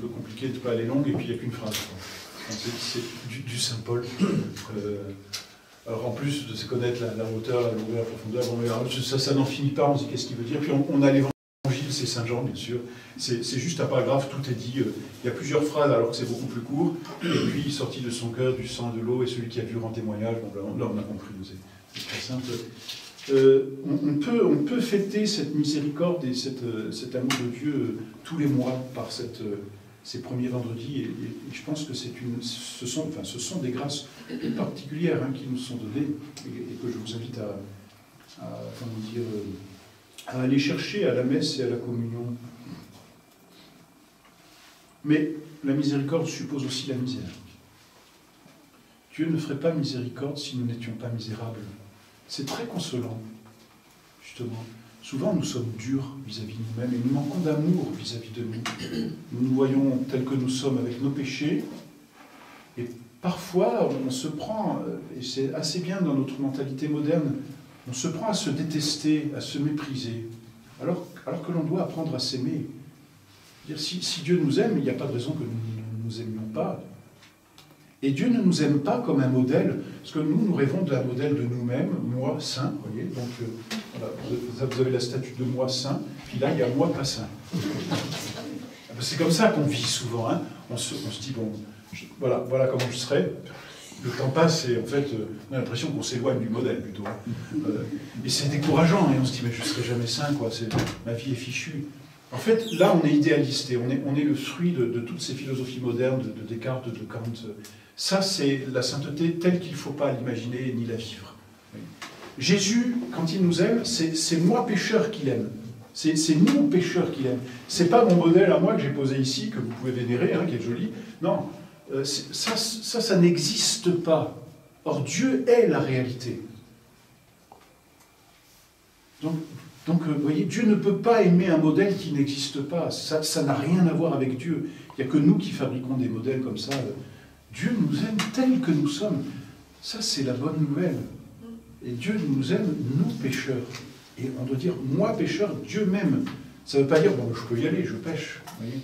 peu compliqué de ne pas aller longue, et puis il n'y a qu'une phrase. C'est du Saint Paul. Alors en plus de se connaître la hauteur, la longueur, la profondeur, bon, ça n'en finit pas, on se dit qu'est-ce qu'il veut dire. Puis on a l'évangile, c'est Saint Jean, bien sûr. C'est juste un paragraphe, tout est dit. Il y a plusieurs phrases alors que c'est beaucoup plus court. Et puis, sorti de son cœur, du sang, de l'eau, et celui qui a vu rend témoignage. Bon, là, on a compris. C'est très simple. On peut fêter cette miséricorde et cet amour de Dieu tous les mois par ces premiers vendredis, et je pense que ce sont des grâces particulières qui nous sont données, et que je vous invite à aller chercher à la messe et à la communion. Mais la miséricorde suppose aussi la misère. Dieu ne ferait pas miséricorde si nous n'étions pas misérables. C'est très consolant, justement. Souvent, nous sommes durs vis-à-vis de nous-mêmes et nous manquons d'amour vis-à-vis de nous. Nous nous voyons tels que nous sommes avec nos péchés. Et parfois, on se prend, et c'est assez bien dans notre mentalité moderne, on se prend à se détester, à se mépriser, alors que l'on doit apprendre à s'aimer. Si Dieu nous aime, il n'y a pas de raison que nous ne nous aimions pas. Et Dieu ne nous aime pas comme un modèle, parce que nous rêvons d'un modèle de nous-mêmes, moi saint, vous voyez, donc voilà, vous avez la statue de moi saint, puis là il y a moi pas saint. C'est comme ça qu'on vit souvent, on se dit, bon, voilà comment je serai. Le temps passe et en fait, on a l'impression qu'on s'éloigne du modèle plutôt. Et c'est décourageant, et on se dit, mais je ne serai jamais saint, quoi, ma vie est fichue. En fait, là, on est idéaliste, et on est le fruit de toutes ces philosophies modernes, de Descartes, de Kant. Ça, c'est la sainteté telle qu'il ne faut pas l'imaginer ni la vivre. Jésus, quand il nous aime, c'est moi pécheur qu'il aime. C'est nous pécheurs qu'il aime. C'est pas mon modèle à moi que j'ai posé ici, que vous pouvez vénérer, qui est joli. Non, ça n'existe pas. Or, Dieu est la réalité. Donc, vous voyez, Dieu ne peut pas aimer un modèle qui n'existe pas. Ça n'a rien à voir avec Dieu. Il n'y a que nous qui fabriquons des modèles comme ça. Dieu nous aime tels que nous sommes. Ça, c'est la bonne nouvelle. Et Dieu nous aime, nous, pécheurs. Et on doit dire, moi, pécheur, Dieu m'aime. Ça ne veut pas dire, bon, je peux y aller, je pêche. Vous voyez,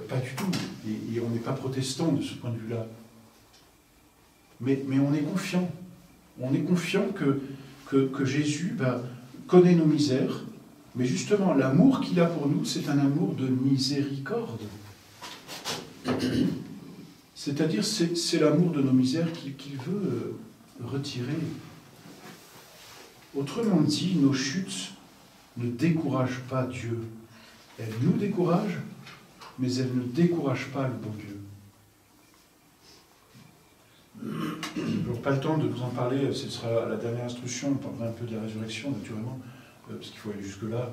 pas du tout. Et on n'est pas protestant de ce point de vue-là. Mais on est confiant. On est confiant que Jésus connaît nos misères. Mais justement, l'amour qu'il a pour nous, c'est un amour de miséricorde. C'est-à-dire, c'est l'amour de nos misères qu'il veut retirer. Autrement dit, nos chutes ne découragent pas Dieu. Elles nous découragent, mais elles ne découragent pas le bon Dieu. Je n'aurai pas le temps de vous en parler, ce sera la dernière instruction, on parlera un peu de la résurrection, naturellement, parce qu'il faut aller jusque-là.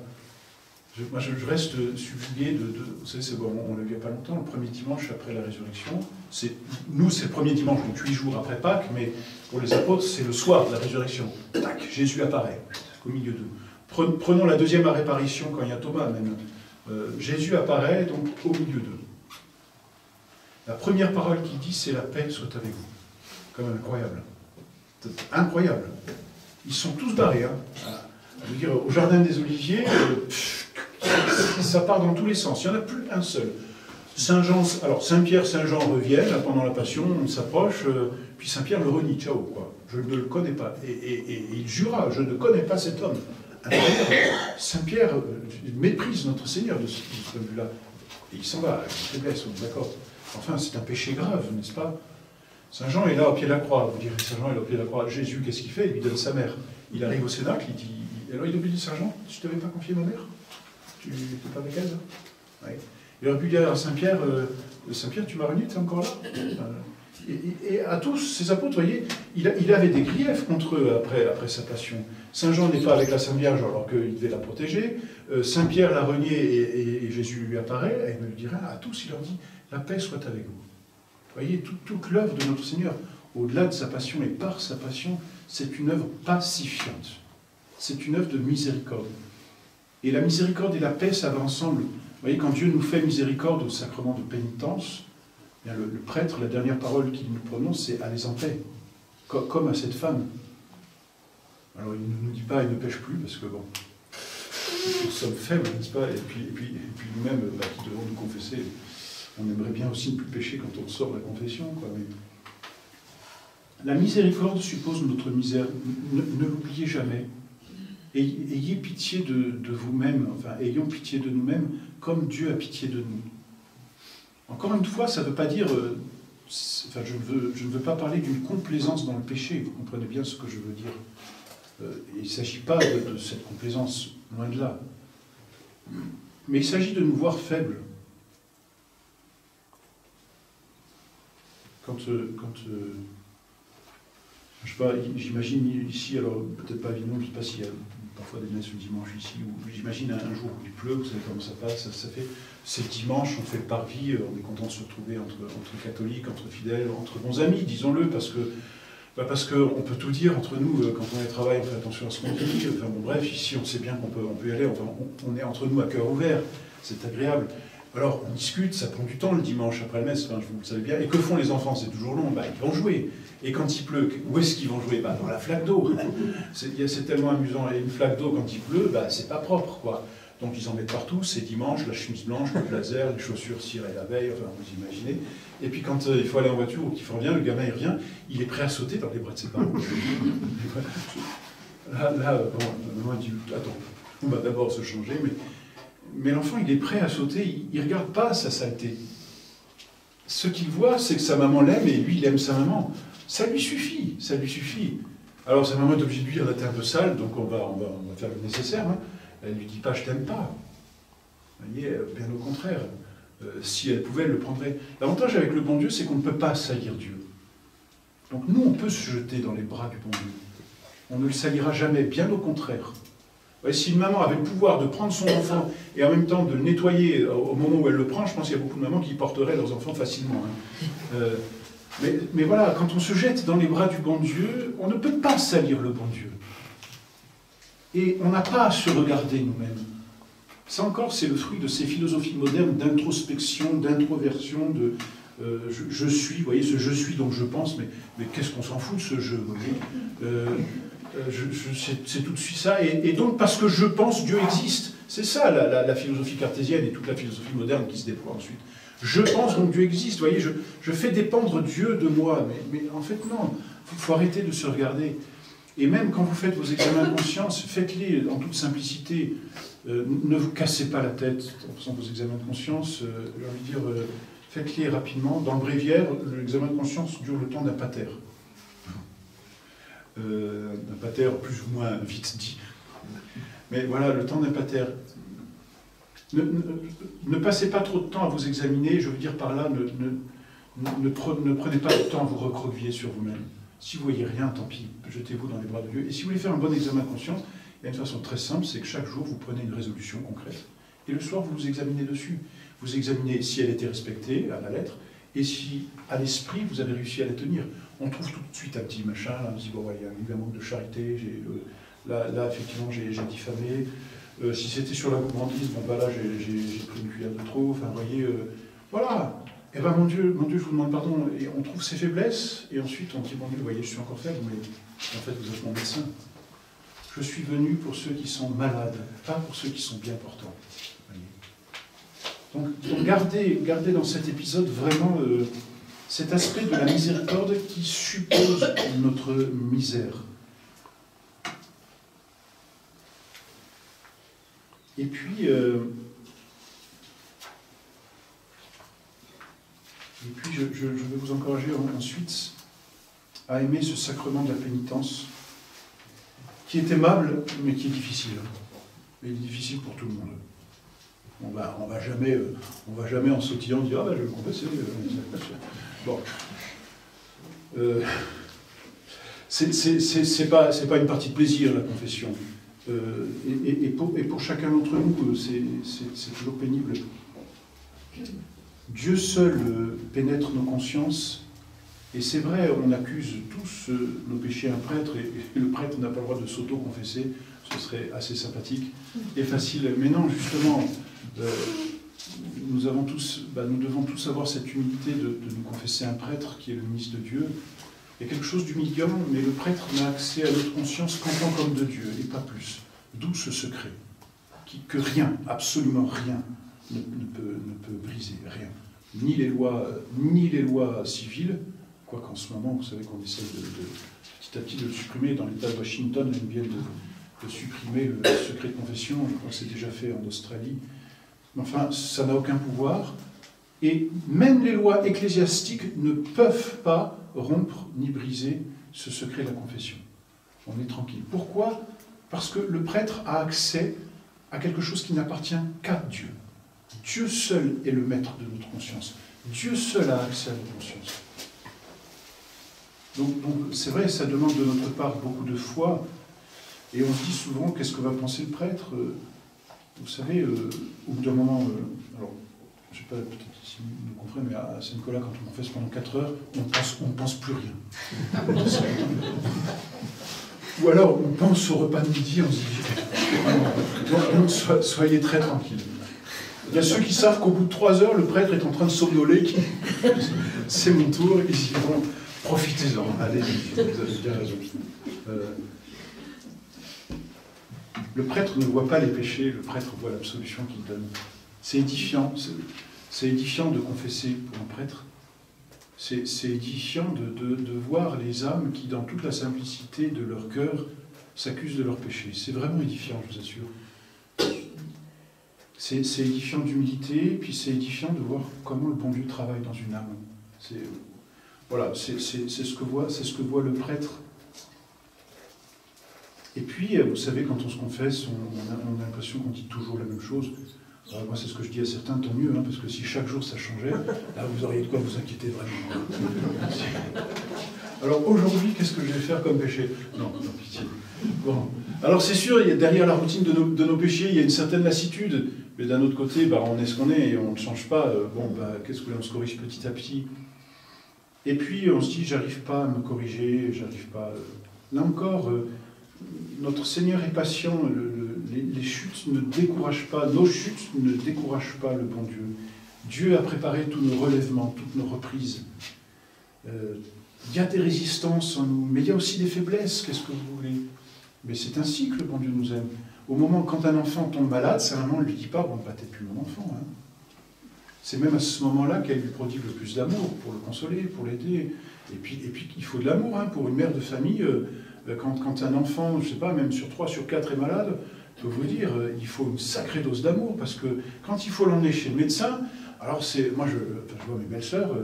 Moi, je reste subjugué vous savez, on l'a vu il n'y a pas longtemps, le premier dimanche après la résurrection. Nous, c'est le premier dimanche, donc 8 jours après Pâques, mais pour les apôtres, c'est le soir de la résurrection. Tac, Jésus apparaît au milieu d'eux. Prenons la deuxième apparition quand il y a Thomas, même. Jésus apparaît donc au milieu d'eux. La première parole qu'il dit, c'est « la paix soit avec vous ». Quand même incroyable. Incroyable. Ils sont tous barrés. Je veux dire, au jardin des Oliviers, ça part dans tous les sens. Il n'y en a plus un seul. Saint-Pierre, Saint-Jean reviennent pendant la Passion, on s'approche, puis Saint-Pierre le renie, ciao, quoi. Je ne le connais pas. Et il jura, je ne connais pas cet homme. Saint-Pierre méprise notre Seigneur de ce point de vue-là. Et il s'en va, avec faiblesse, on est d'accord. Enfin, c'est un péché grave, n'est-ce pas? Saint-Jean est là au pied de la croix. Vous direz, Saint-Jean est là au pied de la croix. Jésus, qu'est-ce qu'il fait? Il lui donne sa mère. Il arrive au Cénacle, il dit, alors il lui dit, Saint-Jean, je ne t'avais pas confié ma mère? Tu n'étais pas avec elle, là? Ouais. Il aurait pu dire à Saint-Pierre, Saint-Pierre, tu m'as renié, tu es encore là? Et à tous ces apôtres, vous voyez, il avait des griefs contre eux après sa passion. Saint-Jean n'est pas avec la Sainte Vierge alors qu'il devait la protéger. Saint-Pierre l'a renié et Jésus lui apparaît, et il me le dira, à tous, il leur dit, la paix soit avec vous. Vous voyez, toute l'œuvre de notre Seigneur, au-delà de sa passion et par sa passion, c'est une œuvre pacifiante. C'est une œuvre de miséricorde. Et la miséricorde et la paix, ça va ensemble. Vous voyez, quand Dieu nous fait miséricorde au sacrement de pénitence, bien le prêtre, la dernière parole qu'il nous prononce, c'est « allez en paix », comme à cette femme. Alors il ne nous dit pas « il ne pêche plus », parce que bon, nous sommes faibles, n'est-ce pas? Et puis nous-mêmes, qui devons nous confesser, on aimerait bien aussi ne plus pécher quand on sort de la confession, quoi. Mais la miséricorde suppose notre misère. Ne l'oubliez jamais. Ayez pitié de vous-même, enfin, ayons pitié de nous-mêmes, comme Dieu a pitié de nous. Encore une fois, ça ne veut pas dire... enfin, je ne veux pas parler d'une complaisance dans le péché, vous comprenez bien ce que je veux dire. il ne s'agit pas de cette complaisance, loin de là. Mais il s'agit de nous voir faibles. Je sais pas, j'imagine ici, alors peut-être pas à Avignon, je ne sais pas s'il y a parfois des messes le dimanche ici, ou j'imagine un jour où il pleut, vous savez comment ça passe, c'est dimanche, on fait le parvis, on est content de se retrouver entre catholiques, entre fidèles, entre bons amis, disons-le, parce qu'on peut tout dire entre nous, quand on est au travail, on fait attention à ce qu'on dit, enfin bon bref, ici on sait bien qu'on peut y aller, on est entre nous à cœur ouvert, c'est agréable. Alors on discute, ça prend du temps le dimanche après la messe, enfin, vous le savez bien, et que font les enfants? C'est toujours long, ils vont jouer. Et quand il pleut, où est-ce qu'ils vont jouer? Dans la flaque d'eau. C'est tellement amusant, et une flaque d'eau quand il pleut, c'est pas propre, quoi. Donc ils en mettent partout, c'est dimanche, la chemise blanche, le blazer, les chaussures cirées la veille, enfin vous imaginez. Et puis quand il faut aller en voiture ou qu'il faut revenir, le gamin il revient, il est prêt à sauter dans les bras de ses parents. Là, maman dit, attends, on va d'abord se changer, mais l'enfant il est prêt à sauter, il ne regarde pas sa saleté. Ce qu'il voit, c'est que sa maman l'aime et lui il aime sa maman. Ça lui suffit, ça lui suffit. Alors sa maman est obligée de lui dire, là t'es un peu sale, donc on va faire le nécessaire. Hein. Elle ne lui dit pas, je t'aime pas. Vous voyez, bien au contraire. Si elle pouvait, elle le prendrait. L'avantage avec le bon Dieu, c'est qu'on ne peut pas salir Dieu. Donc nous, on peut se jeter dans les bras du bon Dieu. On ne le salira jamais, bien au contraire. Ouais, si une maman avait le pouvoir de prendre son enfant et en même temps de le nettoyer au moment où elle le prend, je pense qu'il y a beaucoup de mamans qui porteraient leurs enfants facilement. Hein. Mais voilà, quand on se jette dans les bras du bon Dieu, on ne peut pas salir le bon Dieu. Et on n'a pas à se regarder nous-mêmes. Ça encore, c'est le fruit de ces philosophies modernes d'introspection, d'introversion, de je suis, vous voyez, ce je suis donc je pense, mais qu'est-ce qu'on s'en fout de ce je, vous voyez c'est tout de suite ça. Et donc, parce que je pense, Dieu existe. C'est ça la philosophie cartésienne et toute la philosophie moderne qui se déploie ensuite. Je pense, donc Dieu existe. Vous voyez, je fais dépendre Dieu de moi. Mais en fait, non. Il faut arrêter de se regarder. Et même quand vous faites vos examens de conscience, faites-les en toute simplicité. Ne vous cassez pas la tête en faisant vos examens de conscience. J'ai envie de dire, faites-les rapidement. Dans le bréviaire, l'examen de conscience dure le temps d'un pater. D'un pater plus ou moins vite dit. Mais voilà, le temps d'un pater. Ne passez pas trop de temps à vous examiner, je veux dire par là, ne prenez pas de temps à vous recroqueviller sur vous-même. Si vous ne voyez rien, tant pis, jetez-vous dans les bras de Dieu. Et si vous voulez faire un bon examen de conscience, il y a une façon très simple, c'est que chaque jour, vous prenez une résolution concrète. Et le soir, vous vous examinez dessus. Vous examinez si elle était respectée à la lettre, et si, à l'esprit, vous avez réussi à la tenir. On trouve tout de suite un petit machin, là, on se dit, bon, il y a un manque de charité, là, effectivement, j'ai diffamé. Si c'était sur la gourmandise, bon, bah là, j'ai pris une cuillère de trop, enfin, vous voyez, voilà. Eh bien, mon Dieu, je vous demande pardon. Et on trouve ses faiblesses, et ensuite, on dit, bon Dieu, vous voyez, je suis encore faible, mais en fait, vous êtes mon médecin. Je suis venu pour ceux qui sont malades, pas pour ceux qui sont bien portants. Donc gardez dans cet épisode vraiment cet aspect de la miséricorde qui suppose notre misère. Et puis je vais vous encourager ensuite à aimer ce sacrement de la pénitence, qui est aimable, mais qui est difficile. Et il est difficile pour tout le monde. On va jamais en sautillant dire « Ah ben je vais me confesser. » Bon. C'est pas une partie de plaisir, la confession. Et pour chacun d'entre nous, c'est toujours pénible. Dieu seul pénètre nos consciences. Et c'est vrai, on accuse tous nos péchés à un prêtre, et le prêtre n'a pas le droit de s'auto-confesser, ce serait assez sympathique et facile. Mais non, justement, nous devons tous avoir cette humilité de nous confesser un prêtre qui est le ministre de Dieu. Il y a quelque chose d'humiliant, mais le prêtre n'a accès à notre conscience qu'en tant qu'homme de Dieu, et pas plus. D'où ce secret, que rien, absolument rien, ne peut briser, rien. Ni les lois civiles, quoi qu'en ce moment, vous savez qu'on essaie petit à petit de le supprimer. Dans l'État de Washington, ils viennent de supprimer le secret de confession. Je crois que c'est déjà fait en Australie. Mais enfin, ça n'a aucun pouvoir. Et même les lois ecclésiastiques ne peuvent pas rompre ni briser ce secret de la confession. on est tranquille. Pourquoi? Parce que le prêtre a accès à quelque chose qui n'appartient qu'à Dieu. Dieu seul est le maître de notre conscience. Dieu seul a accès à notre conscience. Donc c'est vrai, ça demande de notre part beaucoup de foi. Et on se dit souvent, qu'est-ce que va penser le prêtre? Vous savez, au bout d'un moment, alors, je ne sais pas, peut-être si vous comprenez, mais à Saint-Nicolas, quand on confesse pendant 4 heures, on ne pense plus rien. Ou alors, on pense au repas de midi, on se dit, donc, soyez très tranquilles. Il y a ceux qui savent qu'au bout de 3 heures, le prêtre est en train de somnoler, c'est mon tour, ils y vont, profitez-en, allez, vous avez bien raison. Le prêtre ne voit pas les péchés, le prêtre voit l'absolution qu'il donne. C'est édifiant, c'est édifiant de confesser pour un prêtre. C'est édifiant de voir les âmes qui, dans toute la simplicité de leur cœur, s'accusent de leurs péchés. C'est vraiment édifiant, je vous assure. C'est édifiant d'humilité, puis c'est édifiant de voir comment le bon Dieu travaille dans une âme. Voilà, c'est ce que voit le prêtre. Et puis, vous savez, quand on se confesse, on a l'impression qu'on dit toujours la même chose. Alors, moi, c'est ce que je dis à certains, tant mieux, hein, parce que si chaque jour ça changeait, là, vous auriez de quoi vous inquiéter vraiment. Alors, aujourd'hui, qu'est-ce que je vais faire comme péché? Non, pitié. Bon. Alors, c'est sûr, derrière la routine de nos péchés, il y a une certaine lassitude. Mais d'un autre côté, on est ce qu'on est et on ne change pas. Qu'est-ce que on se corrige petit à petit. Et puis, on se dit, j'arrive pas à me corriger, j'arrive pas... Là encore... Notre Seigneur est patient, les chutes ne découragent pas, nos chutes ne découragent pas le bon Dieu. Dieu a préparé tous nos relèvements, toutes nos reprises. Il y a des résistances en nous, mais il y a aussi des faiblesses, qu'est-ce que vous voulez? Mais c'est ainsi que le bon Dieu nous aime. Au moment quand un enfant tombe malade, sa maman ne lui dit pas, bon, t'es plus mon enfant. Hein. C'est même à ce moment-là qu'elle lui prodigue le plus d'amour, pour le consoler, pour l'aider. Et puis il faut de l'amour, hein, pour une mère de famille... Quand un enfant, je ne sais pas, même sur 3, sur 4 est malade, je peux vous dire, il faut une sacrée dose d'amour, parce que quand il faut l'emmener chez le médecin, alors moi je vois mes belles-sœurs,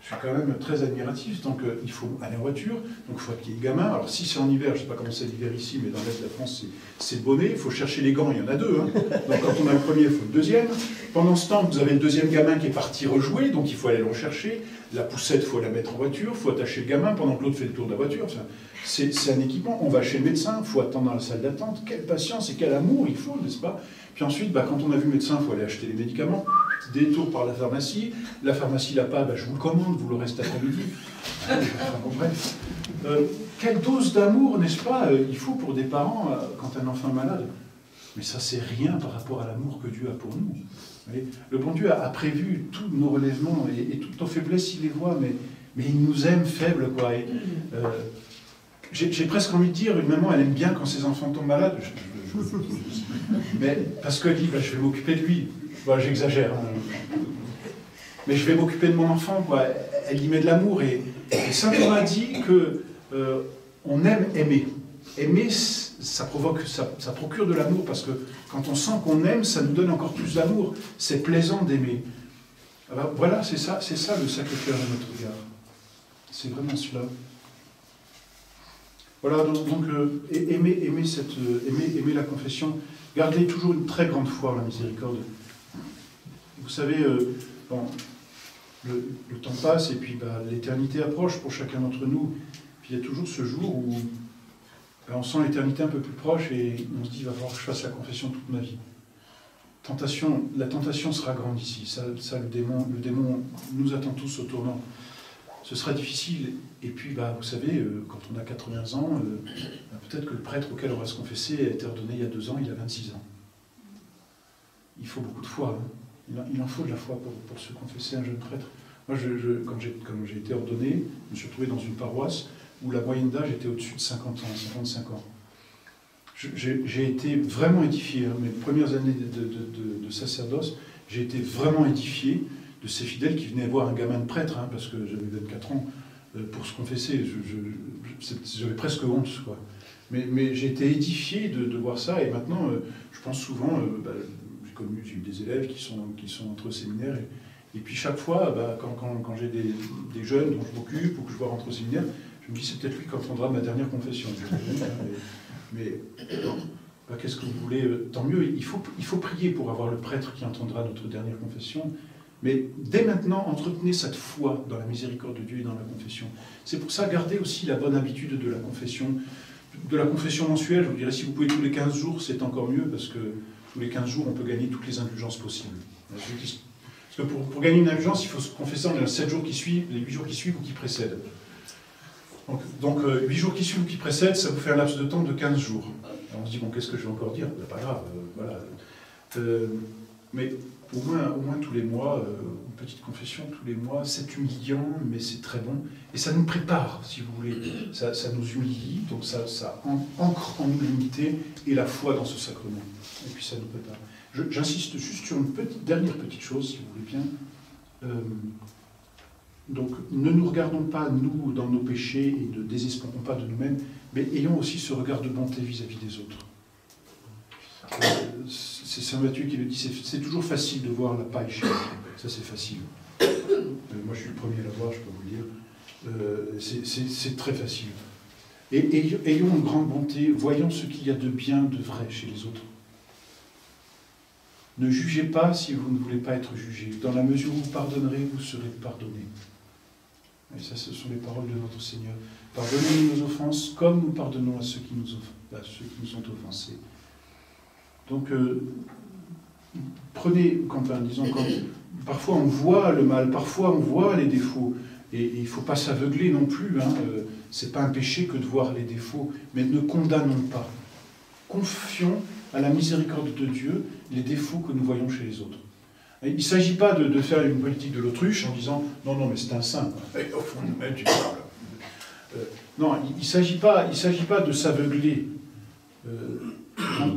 je suis quand même très admiratif, donc il faut aller en voiture, donc il faut qu'il y ait le gamin, alors si c'est en hiver, je ne sais pas comment c'est l'hiver ici, mais dans l'est de la France c'est le bonnet, il faut chercher les gants, il y en a 2, hein. Donc quand on a le premier, il faut le deuxième, pendant ce temps vous avez le deuxième gamin qui est parti rejouer, donc il faut aller le rechercher, la poussette, il faut la mettre en voiture, il faut attacher le gamin pendant que l'autre fait le tour de la voiture, enfin, c'est un équipement, on va chez le médecin, il faut attendre dans la salle d'attente, quelle patience et quel amour il faut, n'est-ce pas? Puis ensuite, quand on a vu le médecin, il faut aller acheter les médicaments, détour par la pharmacie l'a pas, je vous le commande, vous l'aurez cet après-midi. Bref, quelle dose d'amour, n'est-ce pas, il faut pour des parents quand un enfant est malade? Mais ça, c'est rien par rapport à l'amour que Dieu a pour nous. Voyez, le bon Dieu a prévu tous nos relèvements et toutes nos faiblesses, il les voit, mais il nous aime faibles, quoi. J'ai presque envie de dire, une maman, elle aime bien quand ses enfants tombent malades. Mais parce qu'elle dit, je vais m'occuper de lui. J'exagère. Hein. Mais je vais m'occuper de mon enfant, quoi. Elle y met de l'amour. Et saint Thomas dit que on aime aimer. Aimer, ça procure de l'amour, parce que quand on sent qu'on aime, ça nous donne encore plus d'amour. C'est plaisant d'aimer. Alors voilà, c'est ça le Sacré-Cœur à notre égard. C'est vraiment cela. Voilà, donc aimer la confession, gardez toujours une très grande foi en la miséricorde. Vous savez, le temps passe et puis l'éternité approche pour chacun d'entre nous. Puis il y a toujours ce jour où on sent l'éternité un peu plus proche et on se dit, il va falloir que je fasse la confession toute ma vie. La tentation sera grande ici. Ça, le démon nous attend tous au tournant. Ce sera difficile. Et puis, vous savez, quand on a 80 ans, peut-être que le prêtre auquel on va se confesser a été ordonné il y a 2 ans, il a 26 ans. Il faut beaucoup de foi. Hein. Il en faut de la foi pour se confesser un jeune prêtre. Moi, quand j'ai été ordonné, je me suis retrouvé dans une paroisse où la moyenne d'âge était au-dessus de 50 ans, 55 ans. J'ai été vraiment édifié. Hein. Mes premières années de sacerdoce, j'ai été vraiment édifié de ces fidèles qui venaient voir un gamin de prêtre, hein, parce que j'avais 24 ans, pour se confesser. J'avais presque honte, quoi. Mais j'ai été édifié de voir ça, et maintenant, je pense souvent, j'ai eu des élèves qui sont entre au séminaire, et puis chaque fois, quand j'ai des jeunes dont je m'occupe, ou que je vois rentrer au séminaire, je me dis, c'est peut-être lui qui entendra ma dernière confession. Mais non, bah, qu'est-ce que vous voulez? Tant mieux, il faut prier pour avoir le prêtre qui entendra notre dernière confession. Mais dès maintenant, entretenez cette foi dans la miséricorde de Dieu et dans la confession. C'est pour ça, gardez aussi la bonne habitude de la confession mensuelle. Je vous dirais, si vous pouvez tous les 15 jours, c'est encore mieux, parce que tous les 15 jours, on peut gagner toutes les indulgences possibles. Parce que pour gagner une indulgence, il faut se confesser dans les 7 jours qui suivent, les 8 jours qui suivent ou qui précèdent. Donc 8 jours qui suivent ou qui précèdent, ça vous fait un laps de temps de 15 jours. Alors on se dit, bon, qu'est-ce que je vais encore dire? Pas grave, voilà. Mais au moins tous les mois, une petite confession tous les mois, c'est humiliant, mais c'est très bon. Et ça nous prépare, si vous voulez. Ça nous humilie, donc ça ancre en nous l'unité et la foi dans ce sacrement. Et puis ça nous prépare. J'insiste juste sur une dernière petite chose, si vous voulez bien. Donc, ne nous regardons pas, nous, dans nos péchés, et ne désespérons pas de nous-mêmes, mais ayons aussi ce regard de bonté vis-à-vis des autres. C'est Saint Matthieu qui le dit, c'est toujours facile de voir la paille chez l'autre. Ça, c'est facile. Moi, je suis le premier à la voir, je peux vous le dire. C'est très facile. Et ayons une grande bonté, voyons ce qu'il y a de bien, de vrai chez les autres. Ne jugez pas si vous ne voulez pas être jugé. Dans la mesure où vous pardonnerez, vous serez pardonné. Et ça, ce sont les paroles de notre Seigneur. Pardonnez-nous nos offenses, comme nous pardonnons à ceux qui nous sont offensés. Donc, prenez, disons, parfois on voit le mal, parfois on voit les défauts, et il ne faut pas s'aveugler non plus. Ce n'est pas un péché que de voir les défauts, mais ne condamnons pas. Confions à la miséricorde de Dieu les défauts que nous voyons chez les autres. Il ne s'agit pas de faire une politique de l'autruche en disant « Non, mais c'est un saint. » Et au fond, tu parles. Non, il ne s'agit pas de s'aveugler.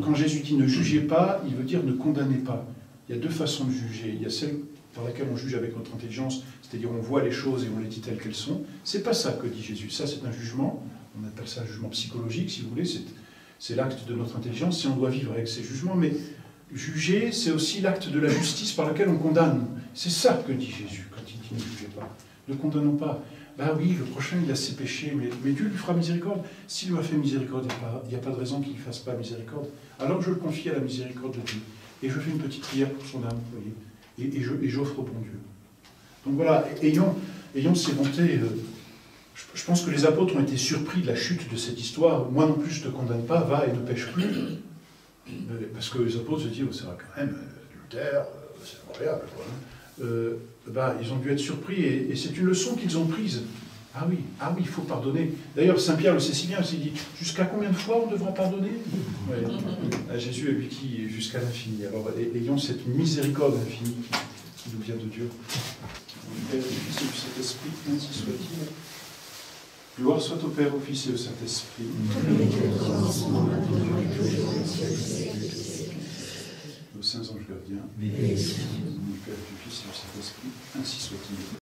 Quand Jésus dit « Ne jugez pas », il veut dire « Ne condamnez pas ». Il y a deux façons de juger. Il y a celle par laquelle on juge avec notre intelligence, c'est-à-dire on voit les choses et on les dit telles qu'elles sont. Ce n'est pas ça que dit Jésus. Ça, c'est un jugement. On appelle ça un jugement psychologique, si vous voulez. C'est l'acte de notre intelligence, si on doit vivre avec ces jugements. Mais juger, c'est aussi l'acte de la justice par laquelle on condamne. C'est ça que dit Jésus quand il dit « Ne jugez pas ». Ne condamnons pas. Ben oui, le prochain, il a ses péchés, mais Dieu lui fera miséricorde. S'il lui a fait miséricorde, il n'y a pas de raison qu'il ne fasse pas miséricorde. Alors je le confie à la miséricorde de Dieu. Et je fais une petite prière pour son âme, vous voyez. Et j'offre au bon Dieu. Donc voilà, ayons ces bontés. Je pense que les apôtres ont été surpris de la chute de cette histoire. Moi non plus, je ne te condamne pas, va et ne pêche plus. Parce que les apôtres se disent, c'est vrai quand même, Luther, c'est incroyable, quoi. Ils ont dû être surpris, et c'est une leçon qu'ils ont prise. Ah oui, il faut pardonner. D'ailleurs, Saint Pierre le sait si bien, il dit, jusqu'à combien de fois on devra pardonner? Jésus a lui dit, jusqu'à l'infini. Alors, ayons cette miséricorde infinie qui nous vient de Dieu. Père, au Fils et au Saint-Esprit, ainsi soit-il. Gloire soit au Père, au Fils et au Saint-Esprit. Aux saints anges gardiens, du Père, du Fils et du Saint-Esprit, ainsi soit-il.